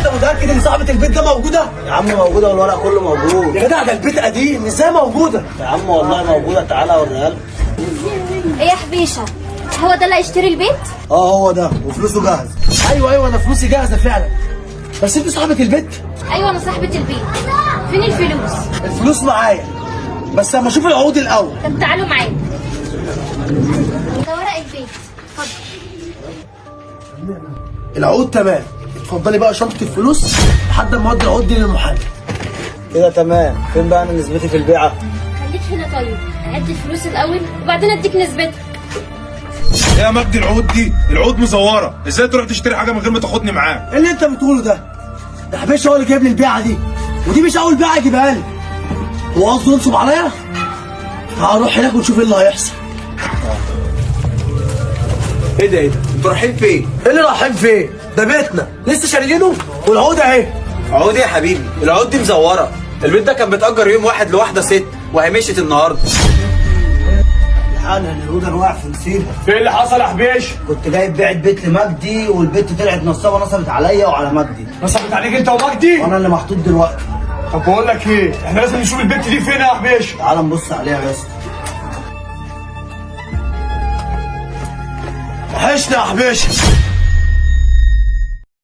انت متاكد ان صاحبه البيت ده موجوده؟ يا عم موجوده والورق كله موجود. يا جدع ده البيت قديم، ازاي موجوده؟ يا عم والله موجوده، تعالى اوريها لك. ايه يا حبيشه، هو ده اللي هيشتري البيت؟ هو ده وفلوسه جاهزه. ايوه انا فلوسي جاهزه فعلا. بس انت صاحبه البيت؟ ايوه انا صاحبه البيت. فين الفلوس؟ الفلوس معايا، بس اما اشوف العقود الاول. طب تعالوا معايا. ده ورق البيت، اتفضل. العقود تمام، اتفضلي بقى شنطه الفلوس لحد ما اودي العقود دي للمحامي. كده تمام. فين بقى انا نسبتي في البيعه؟ خليك هنا طيب، عد الفلوس الاول وبعدين اديك نسبتك. ايه يا مجدي العقود دي؟ العقود مزوره، ازاي تروح تشتري حاجه من غير ما تاخدني معاك؟ ايه اللي انت بتقوله ده؟ ده حبيش هو اللي جايب لي البيعه دي، ودي مش اول بيعه يجيبها لي. هو قصده ينصب عليا؟ هروح هناك ونشوف ايه اللي هيحصل. ايه ده انتوا رايحين فين؟ ايه اللي رايحين فين؟ ده بيتنا لسه شاريينه والعقود اهي. عقود ايه يا حبيبي؟ العقود دي مزوره. البيت ده كان بيتأجر يوم واحد لواحده ست وهي مشيت النهارده. الحقني الهدى واقع في مصيبه. ايه اللي حصل يا حبيش؟ كنت جايب بيعة بيت لمجدي والبت طلعت نصابه، نصبت عليا وعلى مجدي. نصبت عليك انت ومجدي؟ وانا اللي محطوط دلوقتي. طب بقول لك ايه، احنا لازم نشوف البت دي فين يا حبيش. تعال نبص عليها بس. وحشنا يا حبيش.